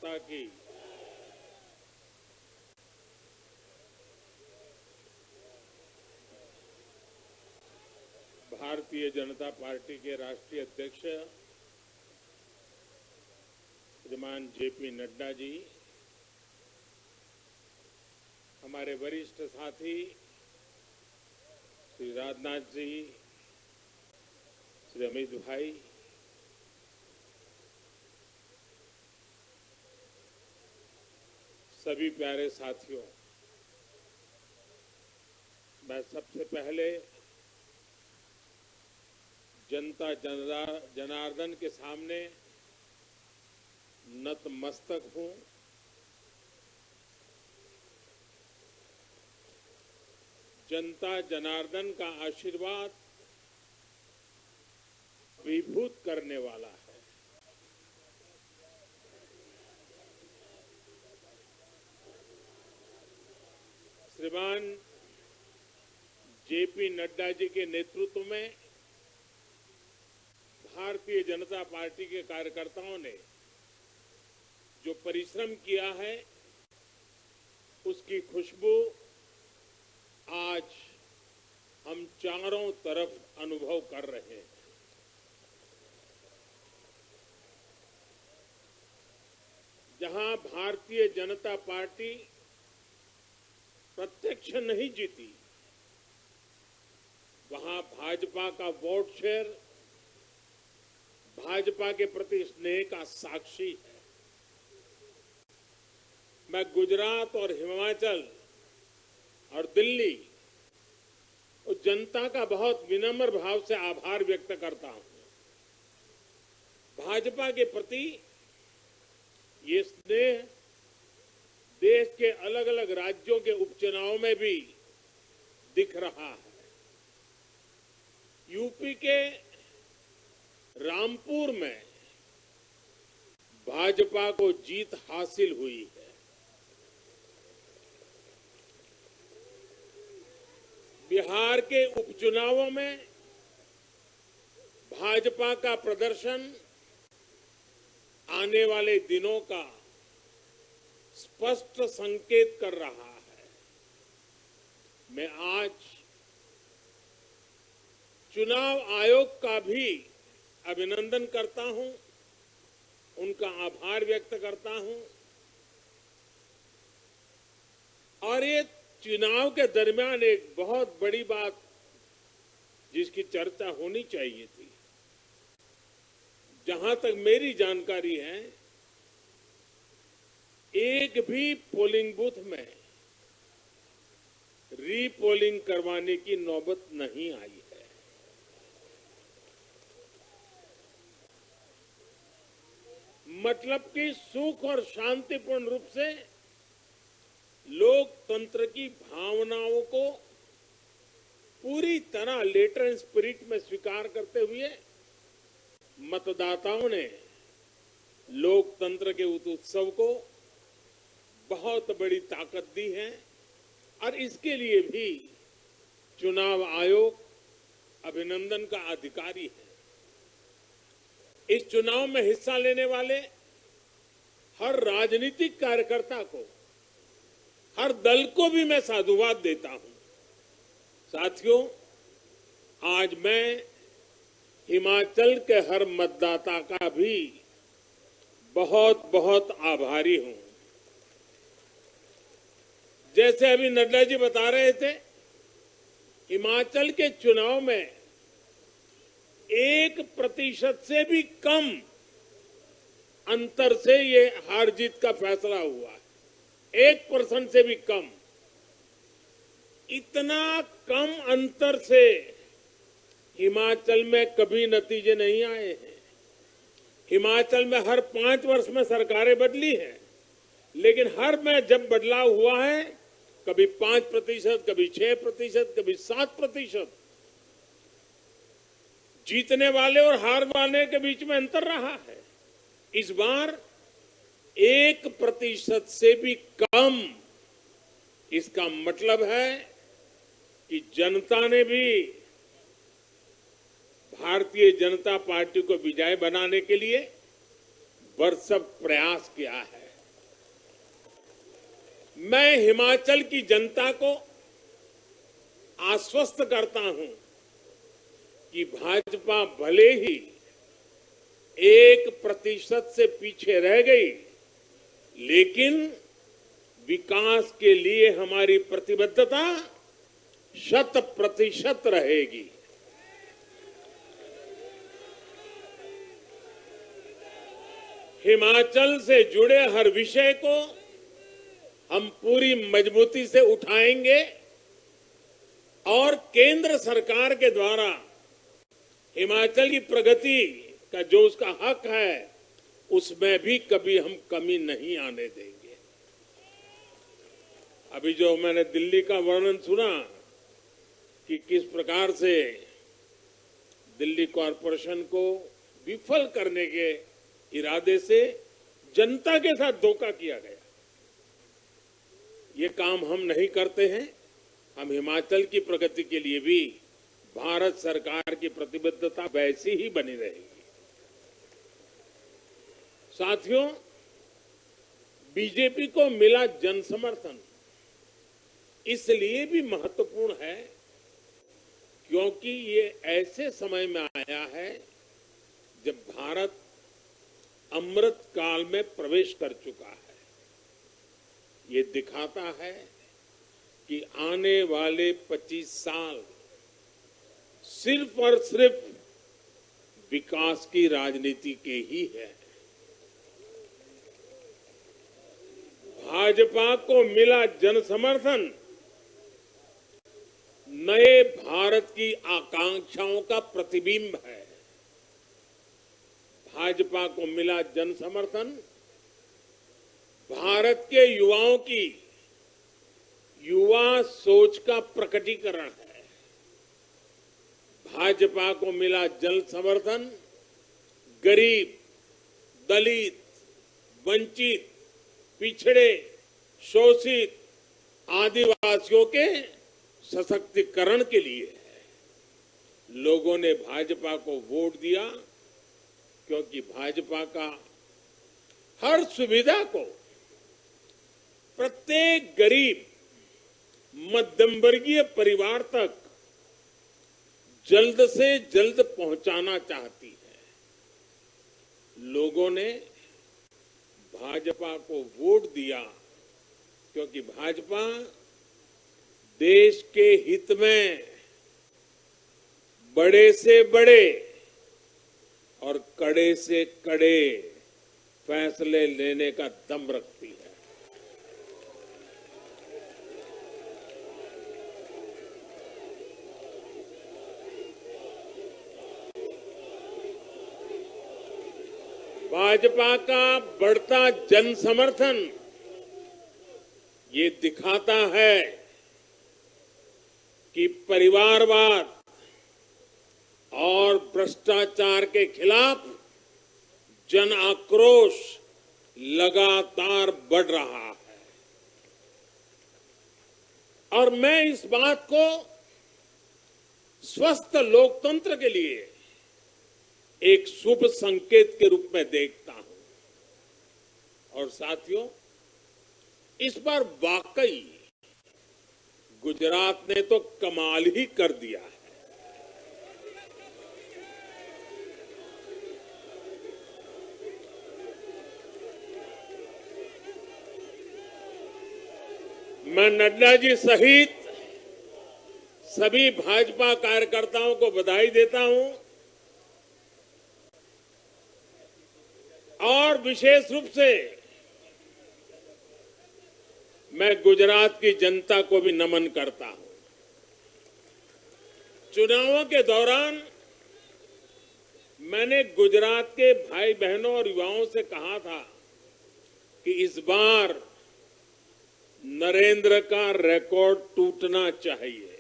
माता की। भारतीय जनता पार्टी के राष्ट्रीय अध्यक्ष श्रीमान जेपी नड्डा जी, हमारे वरिष्ठ साथी श्री राजनाथ जी, श्री अमित भाई, सभी प्यारे साथियों, मैं सबसे पहले जनता जनार्दन के सामने नतमस्तक हूं। जनता जनार्दन का आशीर्वाद विभूत करने वाला है। श्रीमान जेपी नड्डा जी के नेतृत्व में भारतीय जनता पार्टी के कार्यकर्ताओं ने जो परिश्रम किया है, उसकी खुशबू आज हम चारों तरफ अनुभव कर रहे हैं। जहां भारतीय जनता पार्टी प्रत्यक्ष नहीं जीती, वहां भाजपा का वोट शेयर भाजपा के प्रति स्नेह का साक्षी है। मैं गुजरात और हिमाचल और दिल्ली और जनता का बहुत विनम्र भाव से आभार व्यक्त करता हूं। भाजपा के प्रति ये स्नेह देश के अलग अलग राज्यों के उपचुनाव में भी दिख रहा है। यूपी के रामपुर में भाजपा को जीत हासिल हुई है। बिहार के उपचुनावों में भाजपा का प्रदर्शन आने वाले दिनों का स्पष्ट संकेत कर रहा है। मैं आज चुनाव आयोग का भी अभिनंदन करता हूं, उनका आभार व्यक्त करता हूं। और ये चुनाव के दरमियान एक बहुत बड़ी बात जिसकी चर्चा होनी चाहिए थी, जहां तक मेरी जानकारी है, एक भी पोलिंग बूथ में रीपोलिंग करवाने की नौबत नहीं आई है। मतलब कि सुख और शांतिपूर्ण रूप से लोकतंत्र की भावनाओं को पूरी तरह लेटर एंड स्पिरिट में स्वीकार करते हुए मतदाताओं ने लोकतंत्र के उस उत्सव को बहुत बड़ी ताकत दी है। और इसके लिए भी चुनाव आयोग अभिनंदन का अधिकारी है। इस चुनाव में हिस्सा लेने वाले हर राजनीतिक कार्यकर्ता को, हर दल को भी मैं साधुवाद देता हूं। साथियों, आज मैं हिमाचल के हर मतदाता का भी बहुत बहुत आभारी हूं। जैसे अभी नड्डा जी बता रहे थे, हिमाचल के चुनाव में 1% से भी कम अंतर से ये हार जीत का फैसला हुआ है। 1% से भी कम। इतना कम अंतर से हिमाचल में कभी नतीजे नहीं आए हैं। हिमाचल में हर 5 वर्ष में सरकारें बदली हैं, लेकिन हर में जब बदलाव हुआ है, कभी 5%, कभी 6%, कभी 7%। जीतने वाले और हार वाले के बीच में अंतर रहा है। इस बार 1% से भी कम। इसका मतलब है कि जनता ने भी भारतीय जनता पार्टी को विजय बनाने के लिए भरसक प्रयास किया है। मैं हिमाचल की जनता को आश्वस्त करता हूं कि भाजपा भले ही 1% से पीछे रह गई, लेकिन विकास के लिए हमारी प्रतिबद्धता 100% रहेगी। हिमाचल से जुड़े हर विषय को हम पूरी मजबूती से उठाएंगे और केंद्र सरकार के द्वारा हिमाचल की प्रगति का जो उसका हक है, उसमें भी कभी हम कमी नहीं आने देंगे। अभी जो मैंने दिल्ली का वर्णन सुना कि किस प्रकार से दिल्ली कॉरपोरेशन को विफल करने के इरादे से जनता के साथ धोखा किया गया, ये काम हम नहीं करते हैं। हम हिमाचल की प्रगति के लिए भी भारत सरकार की प्रतिबद्धता वैसी ही बनी रहेगी। साथियों, बीजेपी को मिला जन समर्थन इसलिए भी महत्वपूर्ण है क्योंकि ये ऐसे समय में आया है जब भारत अमृत काल में प्रवेश कर चुका है। ये दिखाता है कि आने वाले 25 साल सिर्फ और सिर्फ विकास की राजनीति के ही है। भाजपा को मिला जन समर्थन नए भारत की आकांक्षाओं का प्रतिबिंब है। भाजपा को मिला जन समर्थन भारत के युवाओं की युवा सोच का प्रकटीकरण है। भाजपा को मिला जन समर्थन गरीब, दलित, वंचित, पिछड़े, शोषित, आदिवासियों के सशक्तिकरण के लिए है। लोगों ने भाजपा को वोट दिया क्योंकि भाजपा का हर सुविधा को प्रत्येक गरीब, मध्यम वर्गीय परिवार तक जल्द से जल्द पहुंचाना चाहती है। लोगों ने भाजपा को वोट दिया क्योंकि भाजपा देश के हित में बड़े से बड़े और कड़े से कड़े फैसले लेने का दम रखती है। भाजपा का बढ़ता जन समर्थन ये दिखाता है कि परिवारवाद और भ्रष्टाचार के खिलाफ जन आक्रोश लगातार बढ़ रहा है। और मैं इस बात को स्वस्थ लोकतंत्र के लिए एक शुभ संकेत के रूप में देखता हूं। और साथियों, इस बार वाकई गुजरात ने तो कमाल ही कर दिया है। मैं नड्डा जी सहित सभी भाजपा कार्यकर्ताओं को बधाई देता हूं और विशेष रूप से मैं गुजरात की जनता को भी नमन करता हूं। चुनावों के दौरान मैंने गुजरात के भाई बहनों और युवाओं से कहा था कि इस बार नरेंद्र का रिकॉर्ड टूटना चाहिए।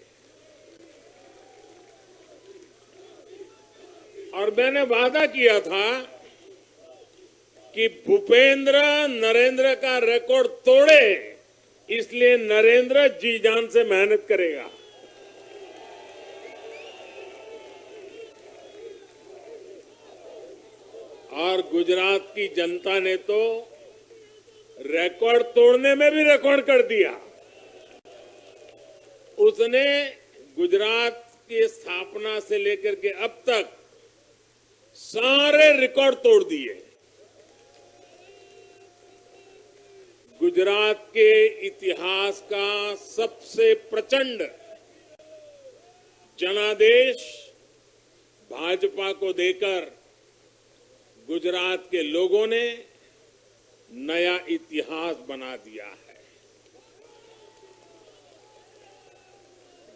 और मैंने वादा किया था कि भूपेंद्र नरेंद्र का रिकॉर्ड तोड़े, इसलिए नरेंद्र जी जान से मेहनत करेगा। और गुजरात की जनता ने तो रिकॉर्ड तोड़ने में भी रिकॉर्ड कर दिया। उसने गुजरात की स्थापना से लेकर के अब तक सारे रिकॉर्ड तोड़ दिए। गुजरात के इतिहास का सबसे प्रचंड जनादेश भाजपा को देकर गुजरात के लोगों ने नया इतिहास बना दिया है।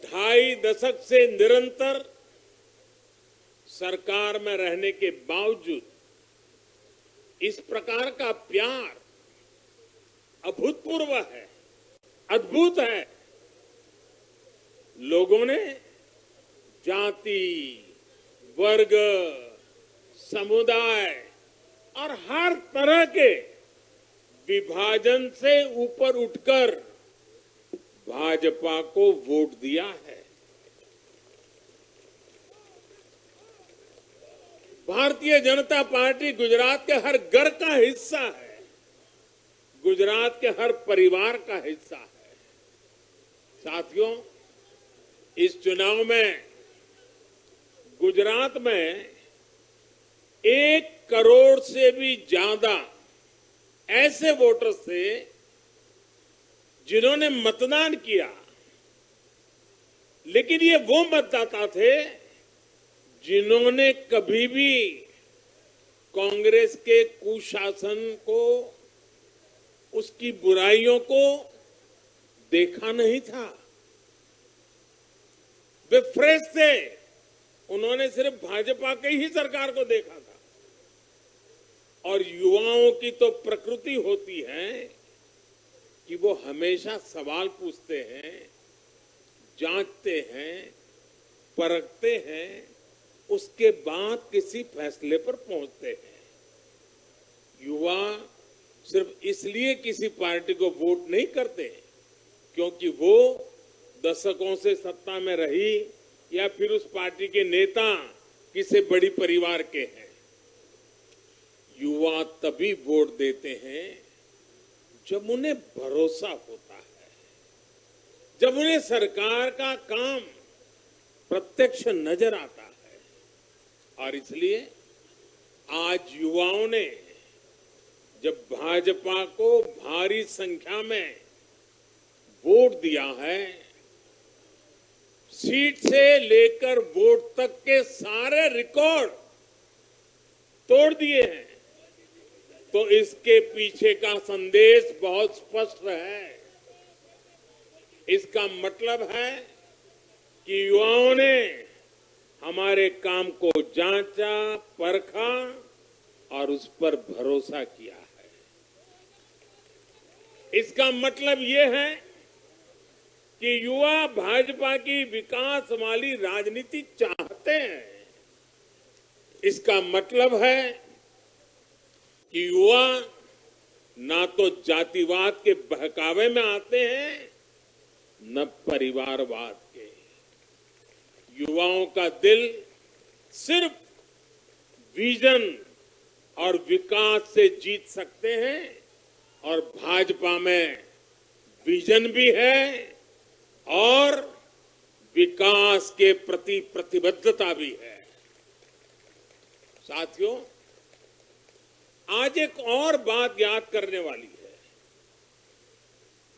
2.5 दशक से निरंतर सरकार में रहने के बावजूद इस प्रकार का प्यार अभूतपूर्व है, अद्भुत है। लोगों ने जाति, वर्ग, समुदाय और हर तरह के विभाजन से ऊपर उठकर भाजपा को वोट दिया है। भारतीय जनता पार्टी गुजरात के हर घर का हिस्सा है, गुजरात के हर परिवार का हिस्सा है। साथियों, इस चुनाव में गुजरात में 1 करोड़ से भी ज्यादा ऐसे वोटर्स थे जिन्होंने मतदान किया, लेकिन ये वो मतदाता थे जिन्होंने कभी भी कांग्रेस के कुशासन को, उसकी बुराइयों को देखा नहीं था। वे फ्रेश थे, उन्होंने सिर्फ भाजपा की ही सरकार को देखा था। और युवाओं की तो प्रकृति होती है कि वो हमेशा सवाल पूछते हैं, जांचते हैं, परखते हैं, उसके बाद किसी फैसले पर पहुंचते हैं। युवा सिर्फ इसलिए किसी पार्टी को वोट नहीं करते क्योंकि वो दशकों से सत्ता में रही या फिर उस पार्टी के नेता किसी बड़ी परिवार के हैं। युवा तभी वोट देते हैं जब उन्हें भरोसा होता है, जब उन्हें सरकार का काम प्रत्यक्ष नजर आता है। और इसलिए आज युवाओं ने जब भाजपा को भारी संख्या में वोट दिया है, सीट से लेकर वोट तक के सारे रिकॉर्ड तोड़ दिए हैं, तो इसके पीछे का संदेश बहुत स्पष्ट है। इसका मतलब है कि युवाओं ने हमारे काम को जांचा, परखा और उस पर भरोसा किया है। इसका मतलब ये है कि युवा भाजपा की विकास वाली राजनीति चाहते हैं। इसका मतलब है कि युवा ना तो जातिवाद के बहकावे में आते हैं, न परिवारवाद के। युवाओं का दिल सिर्फ विजन और विकास से जीत सकते हैं, और भाजपा में विजन भी है और विकास के प्रति प्रतिबद्धता भी है। साथियों, आज एक और बात याद करने वाली है।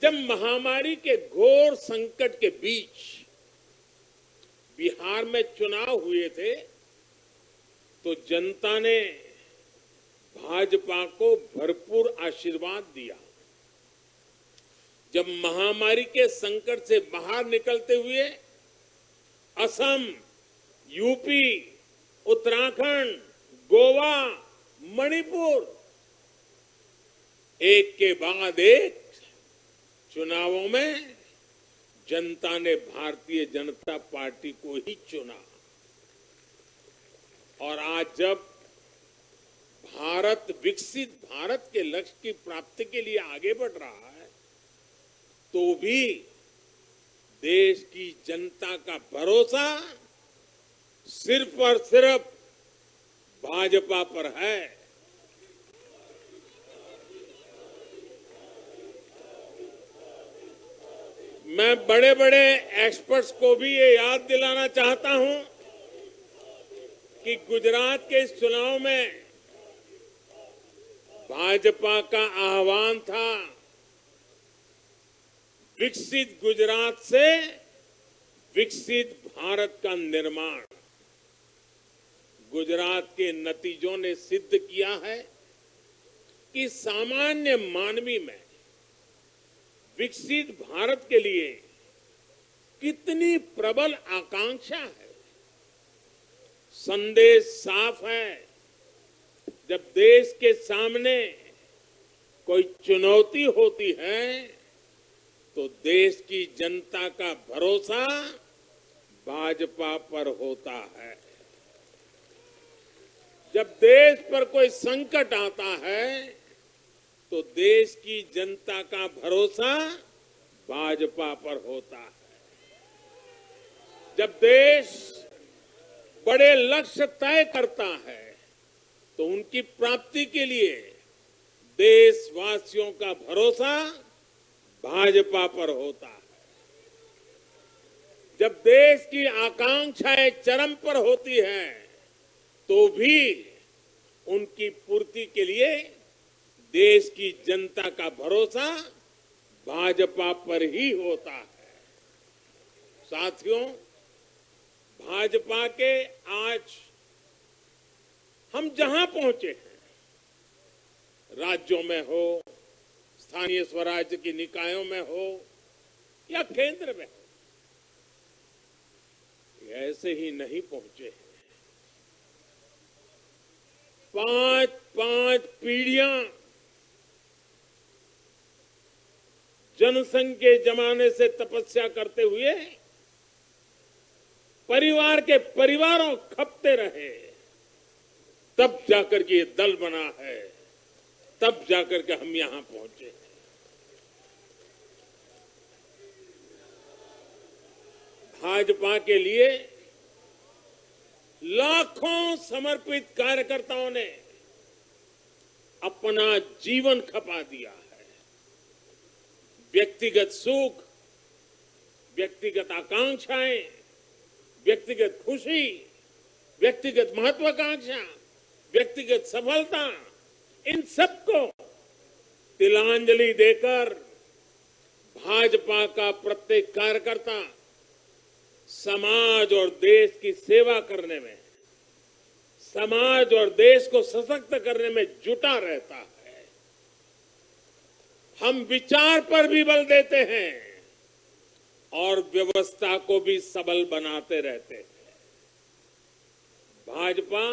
जब महामारी के घोर संकट के बीच बिहार में चुनाव हुए थे, तो जनता ने भाजपा को भरपूर आशीर्वाद दिया। जब महामारी के संकट से बाहर निकलते हुए असम, यूपी, उत्तराखंड, गोवा, मणिपुर एक के बाद एक चुनावों में जनता ने भारतीय जनता पार्टी को ही चुना। और आज जब भारत विकसित भारत के लक्ष्य की प्राप्ति के लिए आगे बढ़ रहा है, तो भी देश की जनता का भरोसा सिर्फ और सिर्फ भाजपा पर है। मैं बड़े बड़े एक्सपर्ट्स को भी ये याद दिलाना चाहता हूं कि गुजरात के इस चुनाव में भाजपा का आह्वान था विकसित गुजरात से विकसित भारत का निर्माण। गुजरात के नतीजों ने सिद्ध किया है कि सामान्य मानवी में विकसित भारत के लिए कितनी प्रबल आकांक्षा है। संदेश साफ है, जब देश के सामने कोई चुनौती होती है तो देश की जनता का भरोसा भाजपा पर होता है। जब देश पर कोई संकट आता है तो देश की जनता का भरोसा भाजपा पर होता है। जब देश बड़े लक्ष्य तय करता है तो उनकी प्राप्ति के लिए देशवासियों का भरोसा भाजपा पर होता है। जब देश की आकांक्षाएं चरम पर होती हैं तो भी उनकी पूर्ति के लिए देश की जनता का भरोसा भाजपा पर ही होता है। साथियों, भाजपा के आज हम जहां पहुंचे हैं, राज्यों में हो, स्थानीय स्वराज्य की निकायों में हो या केंद्र में हो, ऐसे ही नहीं पहुंचे हैं। 5 पीढ़ियां जनसंघ के जमाने से तपस्या करते हुए परिवार के परिवारों खपते रहे, तब जाकर के ये दल बना है, तब जाकर के हम यहां पहुंचे हैं। भाजपा के लिए लाखों समर्पित कार्यकर्ताओं ने अपना जीवन खपा दिया है। व्यक्तिगत सुख, व्यक्तिगत आकांक्षाएं, व्यक्तिगत खुशी, व्यक्तिगत महत्वाकांक्षा, व्यक्तिगत सफलता, इन सबको तिलांजलि देकर भाजपा का प्रत्येक कार्यकर्ता समाज और देश की सेवा करने में, समाज और देश को सशक्त करने में जुटा रहता है। हम विचार पर भी बल देते हैं और व्यवस्था को भी सबल बनाते रहते हैं। भाजपा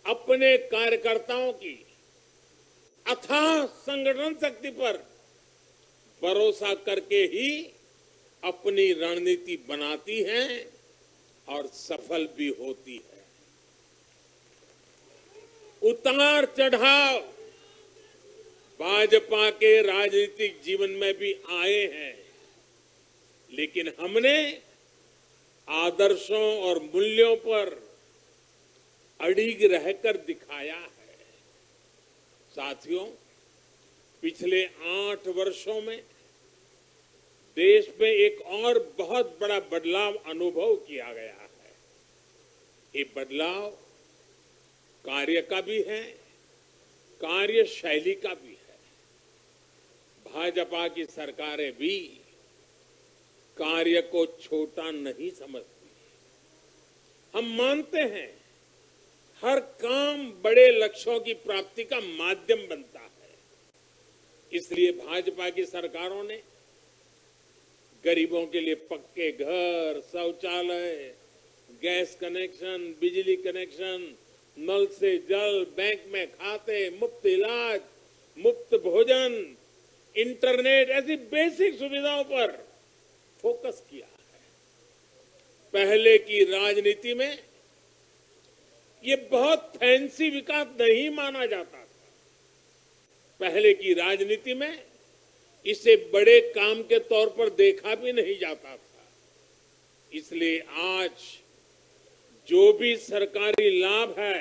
अपने कार्यकर्ताओं की अथाह संगठन शक्ति पर भरोसा करके ही अपनी रणनीति बनाती है और सफल भी होती है। उतार चढ़ाव भाजपा के राजनीतिक जीवन में भी आए हैं, लेकिन हमने आदर्शों और मूल्यों पर अड़िग रहकर दिखाया है। साथियों, पिछले 8 वर्षों में देश में एक और बहुत बड़ा बदलाव अनुभव किया गया है। ये बदलाव कार्य का भी है, कार्यशैली का भी है। भाजपा की सरकारें भी कार्य को छोटा नहीं समझती। हम मानते हैं हर काम बड़े लक्ष्यों की प्राप्ति का माध्यम बनता है। इसलिए भाजपा की सरकारों ने गरीबों के लिए पक्के घर, शौचालय, गैस कनेक्शन, बिजली कनेक्शन, नल से जल, बैंक में खाते, मुफ्त इलाज, मुफ्त भोजन, इंटरनेट, ऐसी बेसिक सुविधाओं पर फोकस किया है। पहले की राजनीति में ये बहुत फैंसी विकास नहीं माना जाता था। पहले की राजनीति में इसे बड़े काम के तौर पर देखा भी नहीं जाता था। इसलिए आज जो भी सरकारी लाभ है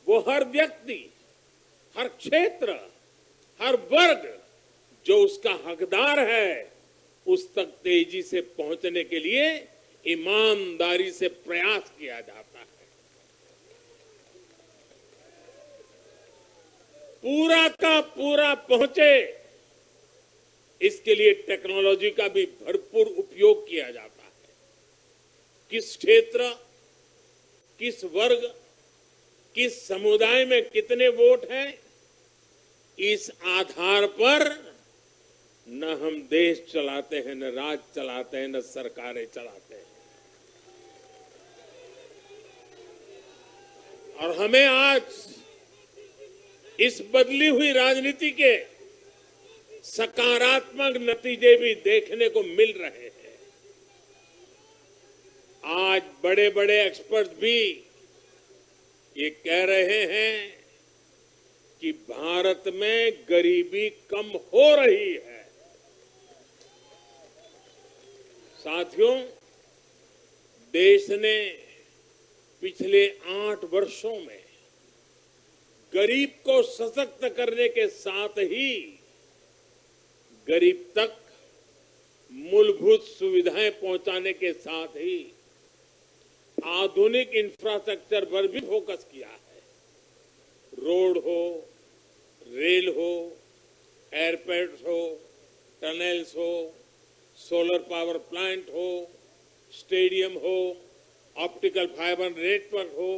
वो हर व्यक्ति, हर क्षेत्र, हर वर्ग जो उसका हकदार है उस तक तेजी से पहुंचने के लिए ईमानदारी से प्रयास किया जाता है। पूरा का पूरा पहुंचे, इसके लिए टेक्नोलॉजी का भी भरपूर उपयोग किया जाता है। किस क्षेत्र, किस वर्ग, किस समुदाय में कितने वोट हैं, इस आधार पर न हम देश चलाते हैं, न राज्य चलाते हैं, न सरकारें चलाते हैं। और हमें आज इस बदली हुई राजनीति के सकारात्मक नतीजे भी देखने को मिल रहे हैं। आज बड़े बड़े एक्सपर्ट भी ये कह रहे हैं कि भारत में गरीबी कम हो रही है। साथियों, देश ने पिछले 8 वर्षों में गरीब को सशक्त करने के साथ ही गरीब तक मूलभूत सुविधाएं पहुंचाने के साथ ही आधुनिक इंफ्रास्ट्रक्चर पर भी फोकस किया है। रोड हो, रेल हो, एयरपोर्ट हो, टनल्स हो, सोलर पावर प्लांट हो, स्टेडियम हो, ऑप्टिकल फाइबर नेटवर्क हो,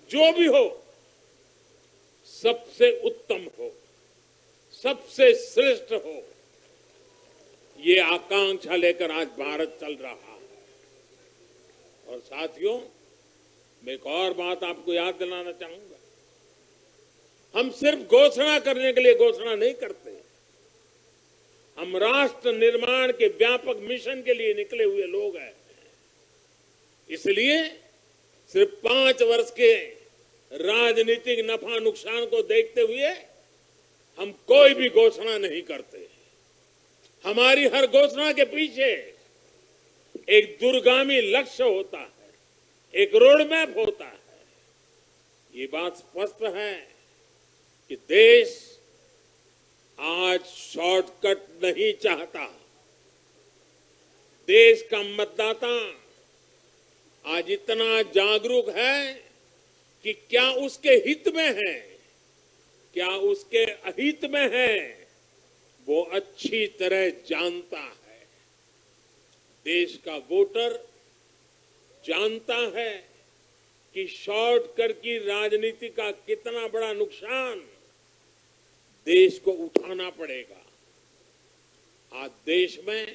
जो भी हो, सबसे उत्तम हो, सबसे श्रेष्ठ हो, ये आकांक्षा लेकर आज भारत चल रहा है। और साथियों, मैं एक और बात आपको याद दिलाना चाहूंगा। हम सिर्फ घोषणा करने के लिए घोषणा नहीं करते, हम राष्ट्र निर्माण के व्यापक मिशन के लिए निकले हुए लोग हैं। इसलिए सिर्फ 5 वर्ष के राजनीतिक नफा नुकसान को देखते हुए हम कोई भी घोषणा नहीं करते। हमारी हर घोषणा के पीछे एक दूरगामी लक्ष्य होता है, एक रोड मैप होता है। ये बात स्पष्ट है कि देश आज शॉर्टकट नहीं चाहता। देश का मतदाता आज इतना जागरूक है कि क्या उसके हित में है, क्या उसके अहित में है, वो अच्छी तरह जानता है। देश का वोटर जानता है कि शॉर्टकट की राजनीति का कितना बड़ा नुकसान देश को उठाना पड़ेगा। आज देश में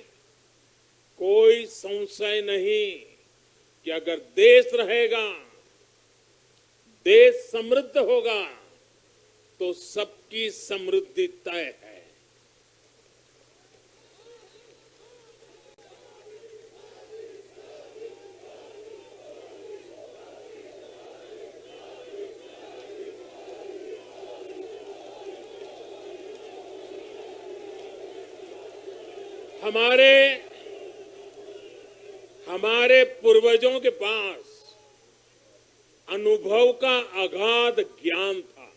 कोई संशय नहीं कि अगर देश रहेगा, देश समृद्ध होगा, तो सबकी समृद्धि तय है। हमारे पूर्वजों के पास अनुभव का अगाध ज्ञान था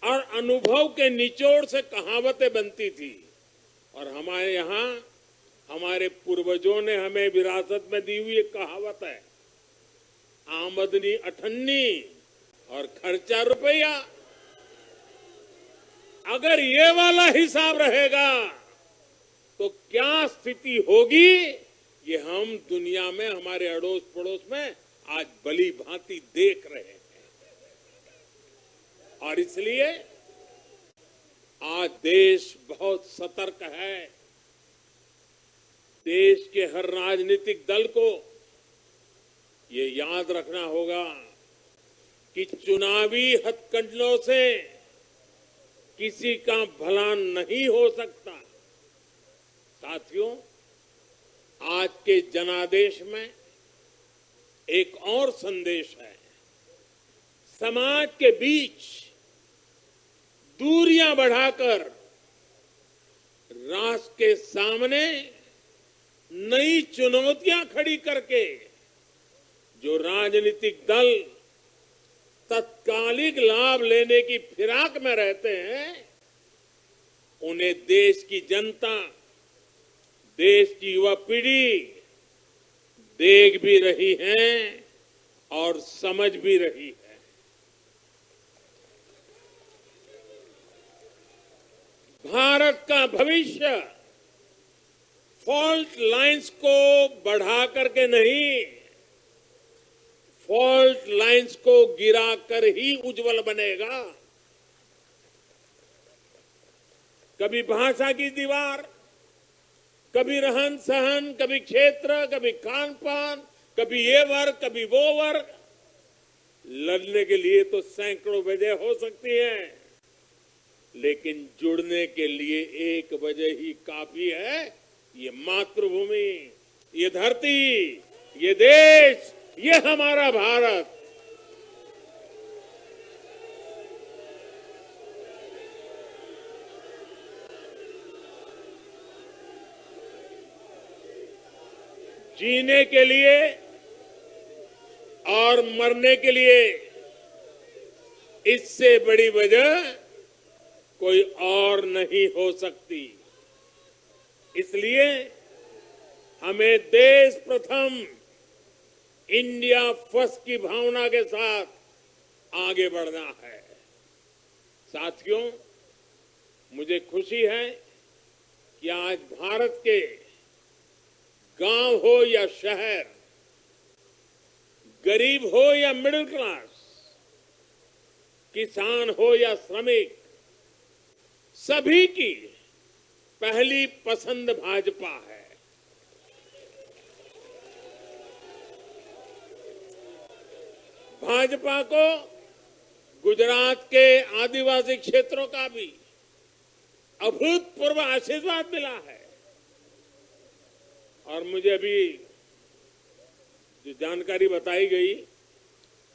और अनुभव के निचोड़ से कहावतें बनती थी। और हमारे यहाँ हमारे पूर्वजों ने हमें विरासत में दी हुई एक कहावत है, आमदनी अठन्नी और खर्चा रुपया। अगर ये वाला हिसाब रहेगा तो क्या स्थिति होगी, ये हम दुनिया में हमारे अड़ोस पड़ोस में आज भली भांति देख रहे हैं। और इसलिए आज देश बहुत सतर्क है। देश के हर राजनीतिक दल को ये याद रखना होगा कि चुनावी हथकंडों से किसी का भला नहीं हो सकता। साथियों, आज के जनादेश में एक और संदेश है। समाज के बीच दूरियां बढ़ाकर राष्ट्र के सामने नई चुनौतियां खड़ी करके जो राजनीतिक दल तत्कालिक लाभ लेने की फिराक में रहते हैं, उन्हें देश की जनता देश की युवा पीढ़ी देख भी रही है और समझ भी रही है। भारत का भविष्य फॉल्ट लाइंस को बढ़ा करके नहीं, फॉल्ट लाइंस को गिरा कर ही उज्जवल बनेगा। कभी भाषा की दीवार, कभी रहन सहन, कभी क्षेत्र, कभी खान पान, कभी ये वर्ग, कभी वो वर्ग। लड़ने के लिए तो सैकड़ों वजह हो सकती हैं, लेकिन जुड़ने के लिए एक वजह ही काफी है। ये मातृभूमि, ये धरती, ये देश, ये हमारा भारत। जीने के लिए और मरने के लिए इससे बड़ी वजह कोई और नहीं हो सकती। इसलिए हमें देश प्रथम, इंडिया फर्स्ट की भावना के साथ आगे बढ़ना है। साथियों, मुझे खुशी है कि आज भारत के गांव हो या शहर, गरीब हो या मिडिल क्लास, किसान हो या श्रमिक, सभी की पहली पसंद भाजपा है। भाजपा को गुजरात के आदिवासी क्षेत्रों का भी अभूतपूर्व आशीर्वाद मिला है। और मुझे अभी जो जानकारी बताई गई,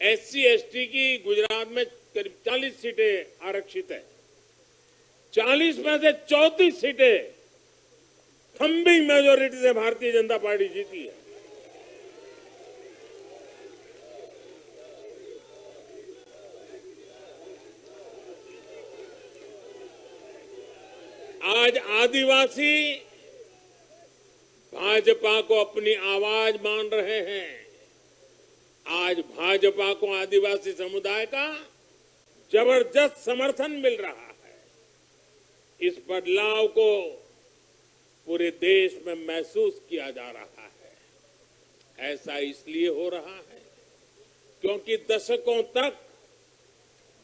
एससी एसटी की गुजरात में करीब 40 सीटें आरक्षित है। 40 में से 34 सीटें थम्बिंग मेजोरिटी से भारतीय जनता पार्टी जीती है। आज आदिवासी भाजपा को अपनी आवाज मान रहे हैं। आज भाजपा को आदिवासी समुदाय का जबरदस्त समर्थन मिल रहा है। इस बदलाव को पूरे देश में महसूस किया जा रहा है। ऐसा इसलिए हो रहा है क्योंकि दशकों तक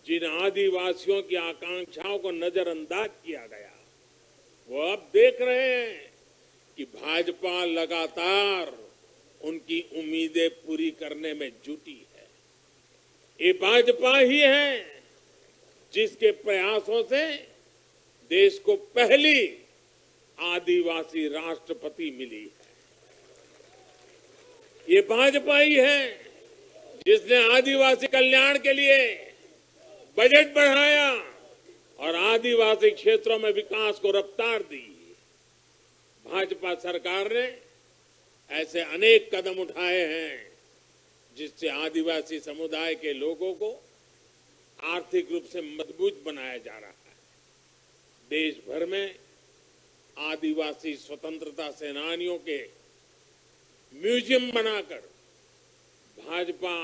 जिन आदिवासियों की आकांक्षाओं को नजरअंदाज किया गया, वो अब देख रहे हैं कि भाजपा लगातार उनकी उम्मीदें पूरी करने में जुटी है। ये भाजपा ही है जिसके प्रयासों से देश को पहली आदिवासी राष्ट्रपति मिली है। ये भाजपा ही है जिसने आदिवासी कल्याण के लिए बजट बढ़ाया और आदिवासी क्षेत्रों में विकास को रफ्तार दी। भाजपा सरकार ने ऐसे अनेक कदम उठाए हैं जिससे आदिवासी समुदाय के लोगों को आर्थिक रूप से मजबूत बनाया जा रहा है। देश भर में आदिवासी स्वतंत्रता सेनानियों के म्यूजियम बनाकर भाजपा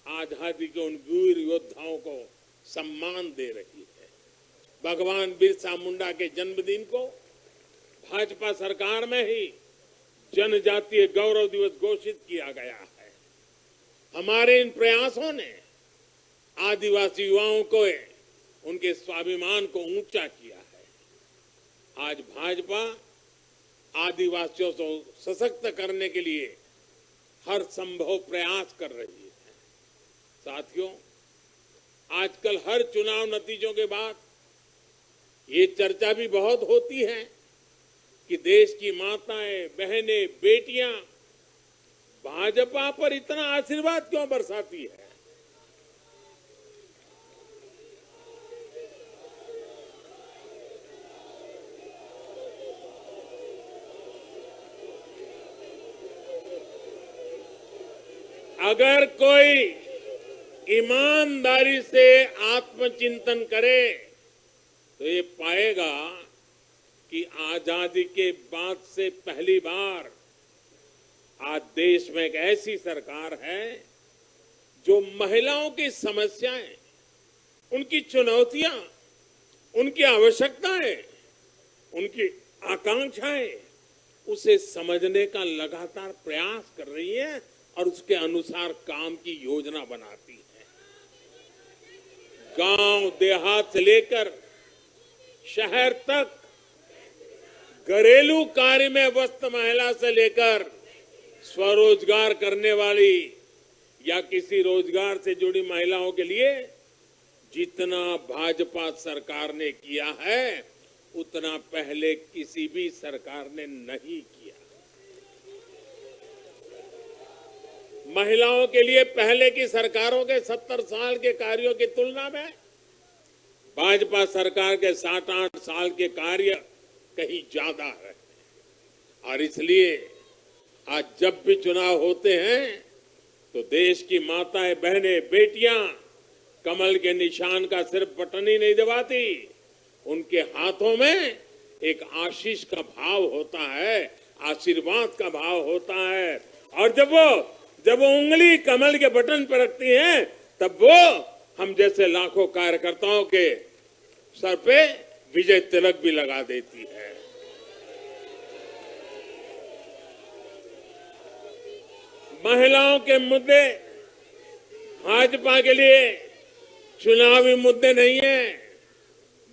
आजादी के उन वीर योद्धाओं को सम्मान दे रही है। भगवान बिरसा मुंडा के जन्मदिन को भाजपा सरकार में ही जनजातीय गौरव दिवस घोषित किया गया है। हमारे इन प्रयासों ने आदिवासी युवाओं को उनके स्वाभिमान को ऊंचा किया है। आज भाजपा आदिवासियों को सशक्त करने के लिए हर संभव प्रयास कर रही है। साथियों, आजकल हर चुनाव नतीजों के बाद ये चर्चा भी बहुत होती है कि देश की माताएं, बहनें, बेटियां भाजपा पर इतना आशीर्वाद क्यों बरसाती है। अगर कोई ईमानदारी से आत्मचिंतन करे तो ये पाएगा कि आजादी के बाद से पहली बार आज देश में एक ऐसी सरकार है जो महिलाओं की समस्याएं, उनकी चुनौतियां, उनकी आवश्यकताएं, उनकी आकांक्षाएं, उसे समझने का लगातार प्रयास कर रही है और उसके अनुसार काम की योजना बनाती है। गांव देहात से लेकर शहर तक, घरेलू कार्य में व्यस्त महिला से लेकर स्वरोजगार करने वाली या किसी रोजगार से जुड़ी महिलाओं के लिए जितना भाजपा सरकार ने किया है उतना पहले किसी भी सरकार ने नहीं किया। महिलाओं के लिए पहले की सरकारों के 70 साल के कार्यों की तुलना में भाजपा सरकार के 7-8 साल के कार्य कहीं ज्यादा है। और इसलिए आज जब भी चुनाव होते हैं तो देश की माताएं, बहनें, बेटियां कमल के निशान का सिर्फ बटन ही नहीं दबाती, उनके हाथों में एक आशीष का भाव होता है, आशीर्वाद का भाव होता है। और जब वो उंगली कमल के बटन पर रखती हैं, तब वो हम जैसे लाखों कार्यकर्ताओं के सर पे विजय तिलक भी लगा देती है। महिलाओं के मुद्दे भाजपा के लिए चुनावी मुद्दे नहीं है,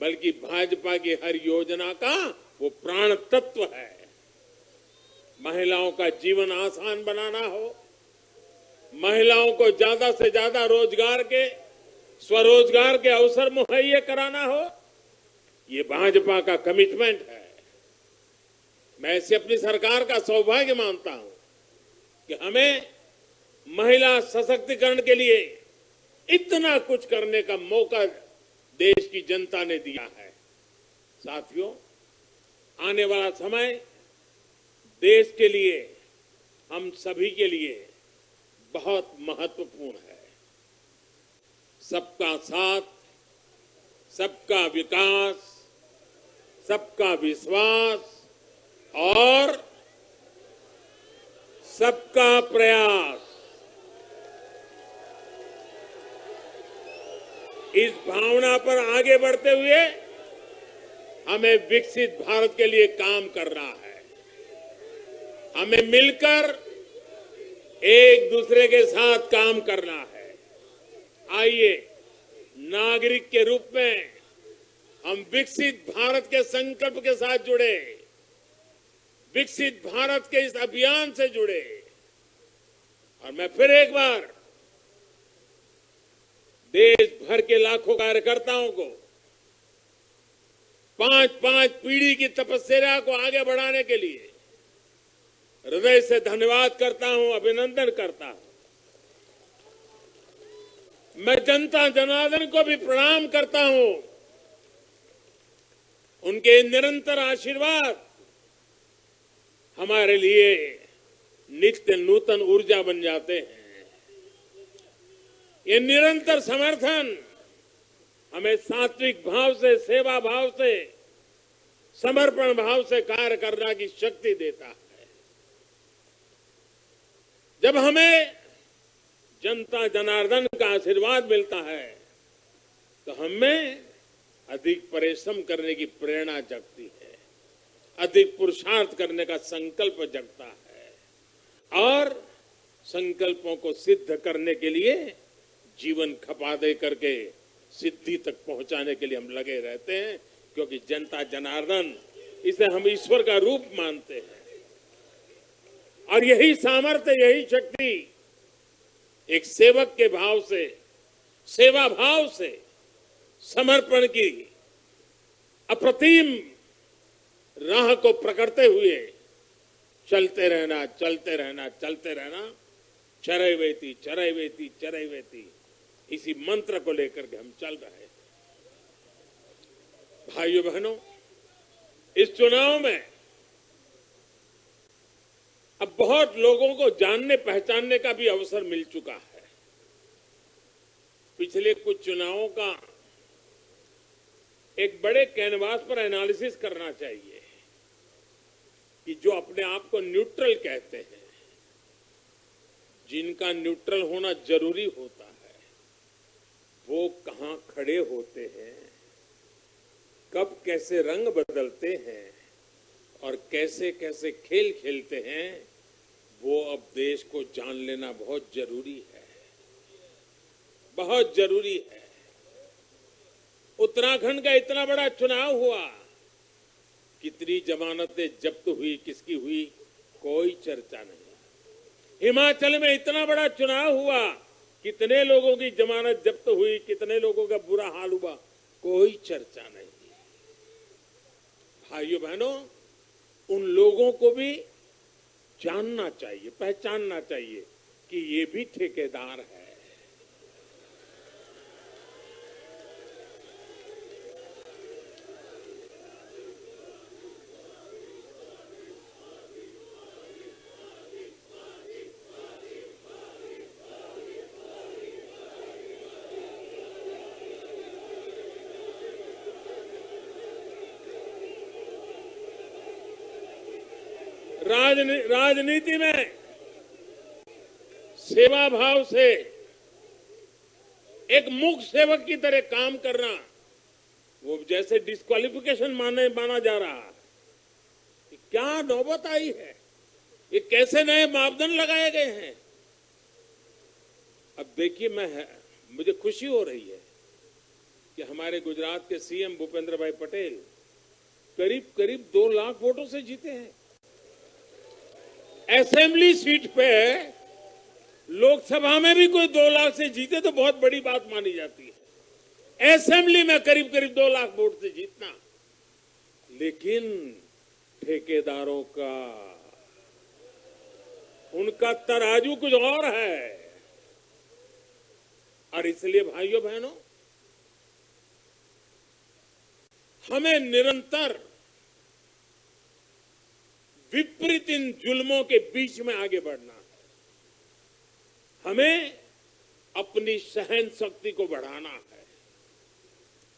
बल्कि भाजपा की हर योजना का वो प्राण तत्व है। महिलाओं का जीवन आसान बनाना हो, महिलाओं को ज्यादा से ज्यादा रोजगार के, स्वरोजगार के अवसर मुहैया कराना हो, ये भाजपा का कमिटमेंट है। मैं इसे अपनी सरकार का सौभाग्य मानता हूं कि हमें महिला सशक्तिकरण के लिए इतना कुछ करने का मौका देश की जनता ने दिया है। साथियों, आने वाला समय देश के लिए, हम सभी के लिए बहुत महत्वपूर्ण है। सबका साथ, सबका विकास, सबका विश्वास और सबका प्रयास, इस भावना पर आगे बढ़ते हुए हमें विकसित भारत के लिए काम करना है। हमें मिलकर एक दूसरे के साथ काम करना है। आइए, नागरिक के रूप में हम विकसित भारत के संकल्प के साथ जुड़े, विकसित भारत के इस अभियान से जुड़े। और मैं फिर एक बार देश भर के लाखों कार्यकर्ताओं को 5-5 पीढ़ी की तपस्या को आगे बढ़ाने के लिए हृदय से धन्यवाद करता हूं, अभिनंदन करता हूं। मैं जनता जनार्दन को भी प्रणाम करता हूं। उनके निरंतर आशीर्वाद हमारे लिए नित्य नूतन ऊर्जा बन जाते हैं। ये निरंतर समर्थन हमें सात्विक भाव से, सेवा भाव से, समर्पण भाव से कार्य करने की शक्ति देता है। जब हमें जनता जनार्दन का आशीर्वाद मिलता है तो हमें अधिक परिश्रम करने की प्रेरणा जगती है, अधिक पुरुषार्थ करने का संकल्प जगता है और संकल्पों को सिद्ध करने के लिए जीवन खपा दे करके सिद्धि तक पहुंचाने के लिए हम लगे रहते हैं, क्योंकि जनता जनार्दन, इसे हम ईश्वर का रूप मानते हैं। और यही सामर्थ्य, यही शक्ति एक सेवक के भाव से, सेवा भाव से, समर्पण की अप्रतिम राह को पकड़ते हुए चलते रहना, चलते रहना, चलते रहना, चरैवेति चरैवेति चरैवेति, इसी मंत्र को लेकर के हम चल रहे हैं। भाइयों बहनों, इस चुनाव में अब बहुत लोगों को जानने पहचानने का भी अवसर मिल चुका है। पिछले कुछ चुनावों का एक बड़े कैनवास पर एनालिसिस करना चाहिए। कि जो अपने आप को न्यूट्रल कहते हैं, जिनका न्यूट्रल होना जरूरी होता है, वो कहां खड़े होते हैं, कब कैसे रंग बदलते हैं और कैसे कैसे खेल खेलते हैं, वो अब देश को जान लेना बहुत जरूरी है, बहुत जरूरी है। उत्तराखंड का इतना बड़ा चुनाव हुआ, कितनी जमानतें जब्त हुई, किसकी हुई, कोई चर्चा नहीं। हिमाचल में इतना बड़ा चुनाव हुआ, कितने लोगों की जमानत जब्त हुई, कितने लोगों का बुरा हाल हुआ, कोई चर्चा नहीं। भाइयों बहनों, उन लोगों को भी जानना चाहिए, पहचानना चाहिए कि ये भी ठेकेदार है। राजनीति में सेवा भाव से एक मूक सेवक की तरह काम करना, वो जैसे डिस्क्वालिफिकेशन माना जा रहा है। क्या नौबत आई है, ये कैसे नए मापदंड लगाए गए हैं। अब देखिए, मुझे खुशी हो रही है कि हमारे गुजरात के सीएम भूपेंद्र भाई पटेल करीब करीब 2 लाख वोटों से जीते हैं। असेंबली सीट पे, लोकसभा में भी कोई 2 लाख से जीते तो बहुत बड़ी बात मानी जाती है। असेंबली में करीब करीब 2 लाख वोट से जीतना, लेकिन ठेकेदारों का, उनका तराजू कुछ और है। और इसलिए भाइयों बहनों, हमें निरंतर विपरीत इन जुल्मों के बीच में आगे बढ़ना है। हमें अपनी सहन शक्ति को बढ़ाना है,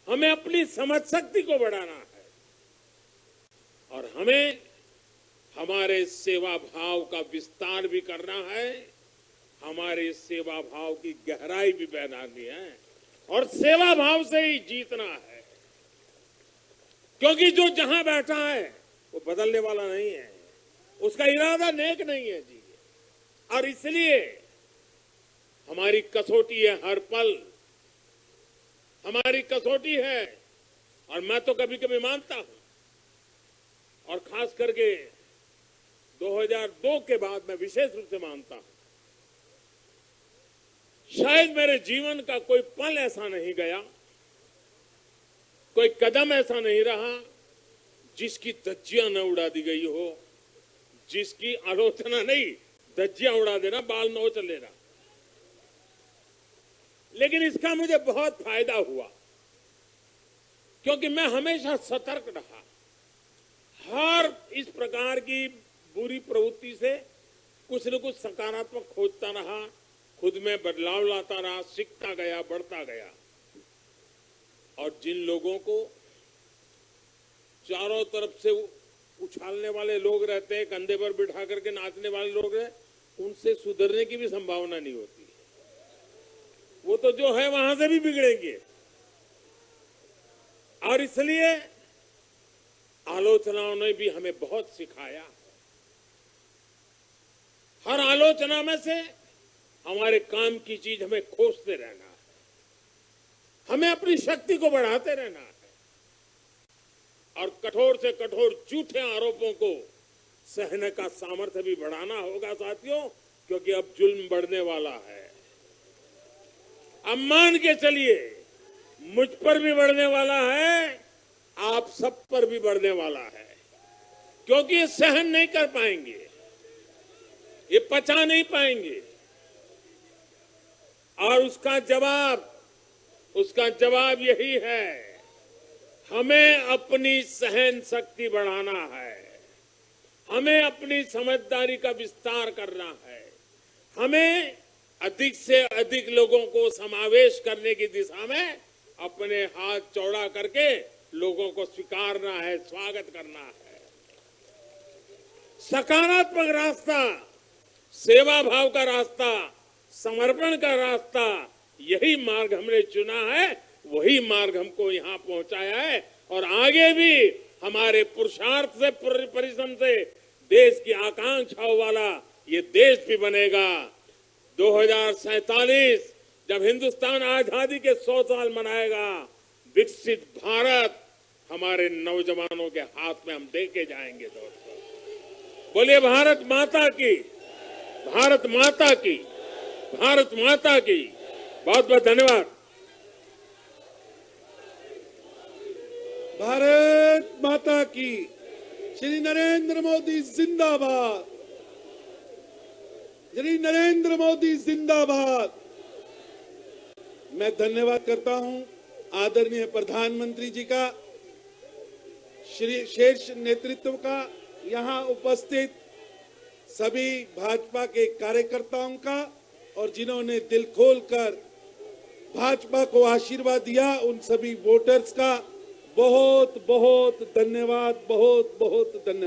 हमें अपनी समझ शक्ति को बढ़ाना है, और हमें हमारे सेवा भाव का विस्तार भी करना है, हमारे सेवा भाव की गहराई भी बढ़ानी है, और सेवा भाव से ही जीतना है। क्योंकि जो जहां बैठा है वो बदलने वाला नहीं है, उसका इरादा नेक नहीं है जी। और इसलिए हमारी कसौटी है, हर पल हमारी कसौटी है। और मैं तो कभी कभी मानता हूं, और खास करके 2002 के बाद मैं विशेष रूप से मानता हूं, शायद मेरे जीवन का कोई पल ऐसा नहीं गया, कोई कदम ऐसा नहीं रहा जिसकी धज्जियां न उड़ा दी गई हो, जिसकी आलोचना नहीं, धज्जियां उड़ा देना, बाल नोच लेना। लेकिन इसका मुझे बहुत फायदा हुआ, क्योंकि मैं हमेशा सतर्क रहा। हर इस प्रकार की बुरी प्रवृत्ति से कुछ न कुछ सकारात्मक खोजता रहा, खुद में बदलाव लाता रहा, सीखता गया, बढ़ता गया। और जिन लोगों को चारों तरफ से उछालने वाले लोग रहते हैं, कंधे पर बिठा करके नाचने वाले लोग हैं, उनसे सुधरने की भी संभावना नहीं होती। वो तो जो है वहां से भी बिगड़ेंगे। और इसलिए आलोचनाओं ने भी हमें बहुत सिखाया। हर आलोचना में से हमारे काम की चीज हमें खोजते रहना है, हमें अपनी शक्ति को बढ़ाते रहना है, और कठोर से कठोर झूठे आरोपों को सहने का सामर्थ्य भी बढ़ाना होगा साथियों, क्योंकि अब जुल्म बढ़ने वाला है। अब मान के चलिए, मुझ पर भी बढ़ने वाला है, आप सब पर भी बढ़ने वाला है, क्योंकि ये सहन नहीं कर पाएंगे, ये पचा नहीं पाएंगे। और उसका जवाब यही है, हमें अपनी सहन शक्ति बढ़ाना है, हमें अपनी समझदारी का विस्तार करना है, हमें अधिक से अधिक लोगों को समावेश करने की दिशा में अपने हाथ चौड़ा करके लोगों को स्वीकारना है, स्वागत करना है। सकारात्मक रास्ता, सेवा भाव का रास्ता, समर्पण का रास्ता, यही मार्ग हमने चुना है, वही मार्ग हमको यहाँ पहुंचाया है और आगे भी हमारे पुरुषार्थ से, परिश्रम से देश की आकांक्षाओं वाला ये देश भी बनेगा। 2047 जब हिंदुस्तान आजादी के 100 साल मनाएगा, विकसित भारत हमारे नौजवानों के हाथ में हम देके जाएंगे। दोस्तों बोलिए भारत माता की, भारत माता की, भारत माता की। बहुत बहुत धन्यवाद। भारत माता की। श्री नरेंद्र मोदी जिंदाबाद। श्री नरेंद्र मोदी जिंदाबाद। मैं धन्यवाद करता हूं आदरणीय प्रधानमंत्री जी का, श्री शीर्ष नेतृत्व का, यहां उपस्थित सभी भाजपा के कार्यकर्ताओं का और जिन्होंने दिल खोलकर भाजपा को आशीर्वाद दिया, उन सभी वोटर्स का बहुत बहुत धन्यवाद, बहुत बहुत धन्यवाद।